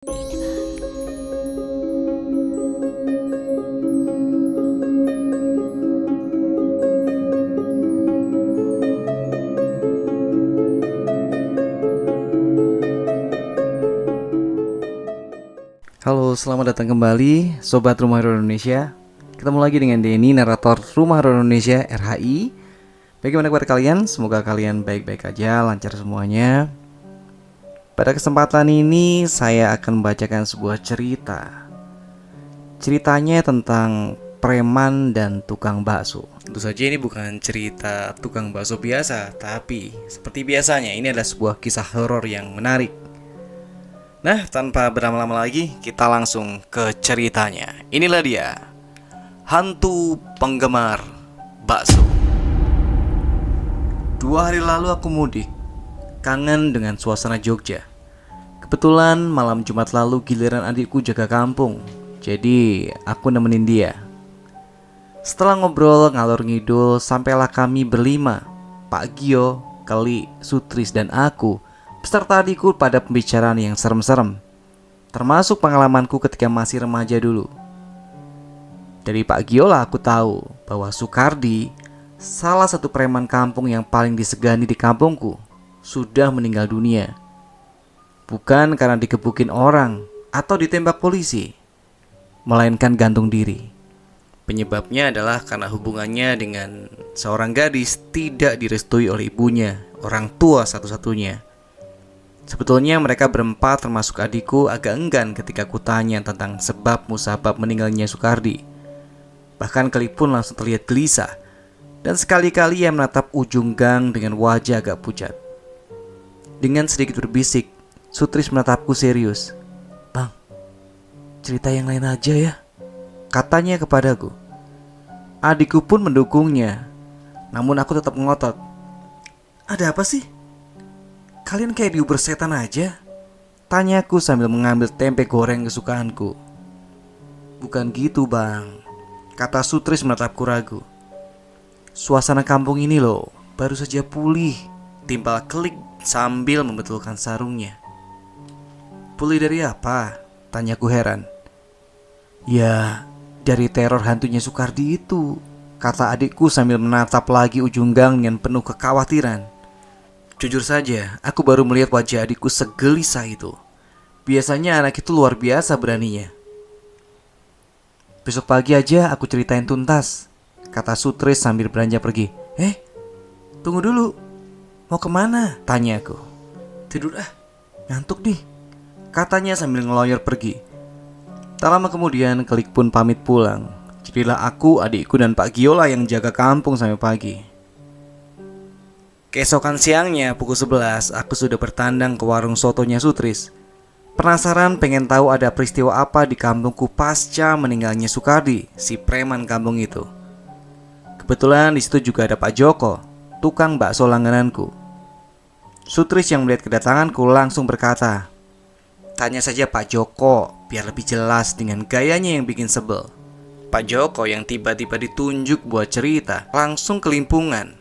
Halo, selamat datang kembali Sobat Rumah Horor Indonesia. Ketemu lagi dengan Denny, narator Rumah Horor Indonesia RHI. Bagaimana kabar kalian? Semoga kalian baik-baik aja, lancar semuanya. Pada kesempatan ini saya akan membacakan sebuah cerita. Ceritanya tentang preman dan tukang bakso. Tentu saja ini bukan cerita tukang bakso biasa, tapi seperti biasanya ini adalah sebuah kisah horor yang menarik. Nah, tanpa berlama-lama lagi, kita langsung ke ceritanya. Inilah dia, hantu penggemar bakso. 2 hari lalu aku mudik, kangen dengan suasana Jogja. Kebetulan malam Jumat lalu giliran adikku jaga kampung, jadi aku nemenin dia. Setelah ngobrol ngalor ngidul, sampailah kami berlima, Pak Gio, Keli, Sutris, dan aku, beserta adikku pada pembicaraan yang serem-serem, termasuk pengalamanku ketika masih remaja dulu. Dari Pak Giola aku tahu bahwa Sukardi, salah satu preman kampung yang paling disegani di kampungku, sudah meninggal dunia. Bukan karena dikebukin orang atau ditembak polisi, melainkan gantung diri. Penyebabnya adalah karena hubungannya dengan seorang gadis tidak direstui oleh ibunya, orang tua satu-satunya. Sebetulnya mereka berempat termasuk adikku agak enggan ketika kutanya tentang sebab musabab meninggalnya Sukardi. Bahkan Keli pun langsung terlihat gelisah, dan sekali-kali ia menatap ujung gang dengan wajah agak pucat. Dengan sedikit berbisik, Sutris menatapku serius. "Bang, cerita yang lain aja ya," katanya kepadaku. Adikku pun mendukungnya, namun aku tetap ngotot. "Ada apa sih? Kalian kayak diuber setan aja?" tanyaku sambil mengambil tempe goreng kesukaanku. "Bukan gitu bang," kata Sutris menatapku ragu. "Suasana kampung ini loh baru saja pulih," timpal Kelik sambil membetulkan sarungnya. "Pulih dari apa?" tanyaku heran. "Ya, dari teror hantunya Sukardi itu," kata adikku sambil menatap lagi ujung gang dengan penuh kekhawatiran. Jujur saja, aku baru melihat wajah adikku segelisah itu. Biasanya anak itu luar biasa beraninya. "Besok pagi aja aku ceritain tuntas," kata Sutris sambil beranjak pergi. Tunggu dulu. Mau kemana?" tanyaku. "Tidur ah, ngantuk nih," katanya sambil ngeloyor pergi. Tak lama kemudian Kelik pun pamit pulang. Jadilah aku, adikku, dan Pak Giola yang jaga kampung sampai pagi. Keesokan siangnya pukul 11 aku sudah bertandang ke warung sotonya Sutris. Penasaran pengen tahu ada peristiwa apa di kampungku pasca meninggalnya Sukardi, si preman kampung itu. Kebetulan di situ juga ada Pak Joko, tukang bakso langgananku. Sutris yang melihat kedatanganku langsung berkata, "Tanya saja Pak Joko biar lebih jelas," dengan gayanya yang bikin sebel. Pak Joko yang tiba-tiba ditunjuk buat cerita langsung kelimpungan.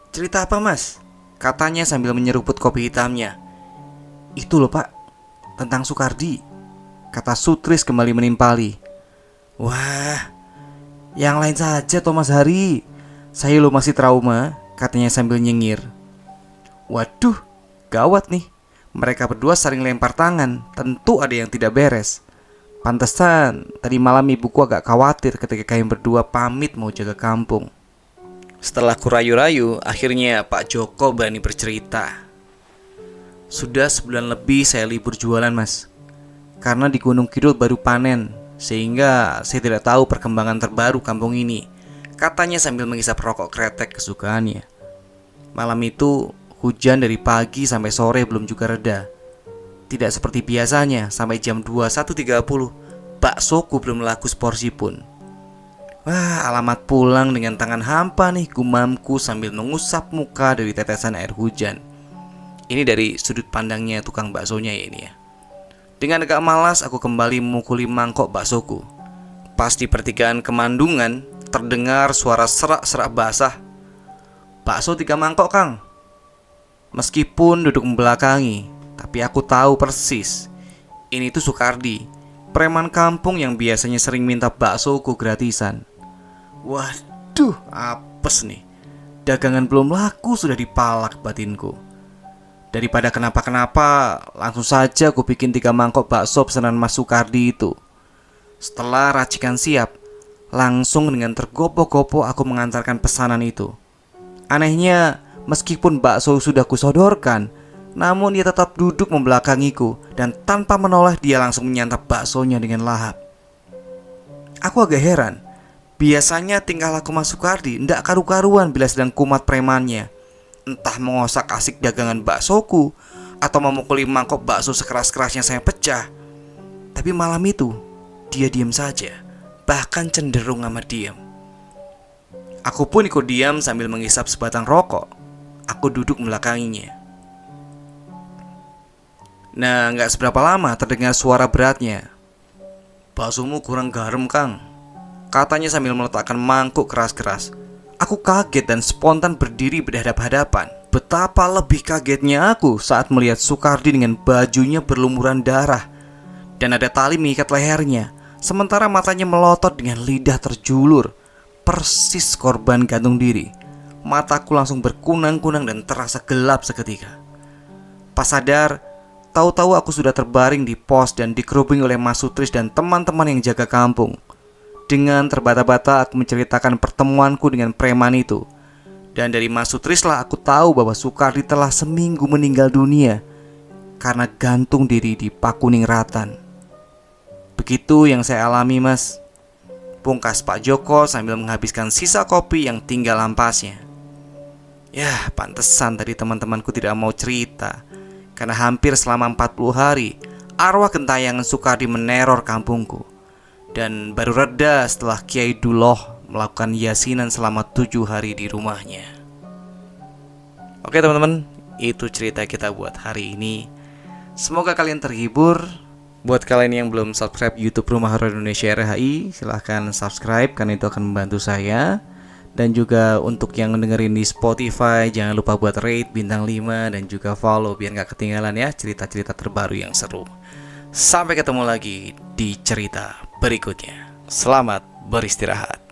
"Cerita apa mas?" katanya sambil menyeruput kopi hitamnya. "Itu loh pak, tentang Sukardi," kata Sutris kembali menimpali. "Wah, yang lain saja Thomas Hari, saya lo masih trauma," katanya sambil nyengir. Waduh, gawat nih. Mereka berdua saling lempar tangan, tentu ada yang tidak beres. Pantesan tadi malam ibuku agak khawatir ketika kalian berdua pamit mau jaga kampung. Setelah kurayu-rayu, akhirnya Pak Joko berani bercerita. "Sudah sebulan lebih saya libur jualan mas, karena di Gunung Kidul baru panen, sehingga saya tidak tahu perkembangan terbaru kampung ini," katanya sambil menghisap rokok kretek kesukaannya. Malam itu hujan dari pagi sampai sore belum juga reda. Tidak seperti biasanya, sampai jam 21.30 baksoku belum laku seporsi pun. "Wah, alamat pulang dengan tangan hampa nih," gumamku sambil mengusap muka dari tetesan air hujan. Ini dari sudut pandangnya tukang baksonya ya ini ya. Dengan agak malas aku kembali memukuli mangkok baksoku. Pas di pertigaan Kemandungan, terdengar suara serak-serak basah. "Bakso 3 mangkok kang." Meskipun duduk membelakangi, tapi aku tahu persis Ini tuh Sukardi, preman kampung yang biasanya sering minta baksoku gratisan. Waduh, apes nih. Dagangan belum laku sudah dipalak batinku. Daripada kenapa-kenapa, langsung saja aku bikin 3 mangkok bakso pesanan Mas Sukardi itu. Setelah racikan siap, langsung dengan tergopoh-gopoh aku mengantarkan pesanan itu. Anehnya, meskipun bakso sudah kusodorkan, namun ia tetap duduk membelakangiku dan tanpa menoleh dia langsung menyantap baksonya dengan lahap. Aku agak heran. Biasanya tingkah laku Mas Sukardi ndak karu-karuan bila sedang kumat premannya. Entah mengosak asik dagangan baksoku atau memukuli mangkok bakso sekeras-kerasnya saya pecah. Tapi malam itu dia diam saja, bahkan cenderung amat diam. Aku pun ikut diam sambil menghisap sebatang rokok. Aku duduk membelakanginya. Nah, gak seberapa lama terdengar suara beratnya. "Baksomu kurang garam, Kang," katanya sambil meletakkan mangkuk keras-keras. Aku kaget dan spontan berdiri berhadap-hadapan. Betapa lebih kagetnya aku saat melihat Sukardi dengan bajunya berlumuran darah dan ada tali mengikat lehernya, sementara matanya melotot dengan lidah terjulur, persis korban gantung diri. Mataku langsung berkunang-kunang dan terasa gelap seketika. Pas sadar, tahu-tahu aku sudah terbaring di pos dan dikerubungi oleh Mas Sutris dan teman-teman yang jaga kampung. Dengan terbata-bata aku menceritakan pertemuanku dengan preman itu. Dan dari Mas Sutris lah aku tahu bahwa Sukardi telah seminggu meninggal dunia karena gantung diri di Pakuning Ratan. Begitu yang saya alami, Mas, pungkas Pak Joko sambil menghabiskan sisa kopi yang tinggal ampasnya. Yah, pantesan tadi teman-temanku tidak mau cerita, karena hampir selama 40 hari arwah gentayangan Sukardi meneror kampungku. Dan baru reda setelah Kiai Duloh melakukan yasinan selama 7 hari di rumahnya. Oke teman-teman, itu cerita kita buat hari ini. Semoga kalian terhibur. Buat kalian yang belum subscribe YouTube Rumah Horor Indonesia RHI, silahkan subscribe karena itu akan membantu saya. Dan juga untuk yang dengerin di Spotify, jangan lupa buat rate bintang 5 dan juga follow biar gak ketinggalan ya cerita-cerita terbaru yang seru. Sampai ketemu lagi di cerita berikutnya. Selamat beristirahat.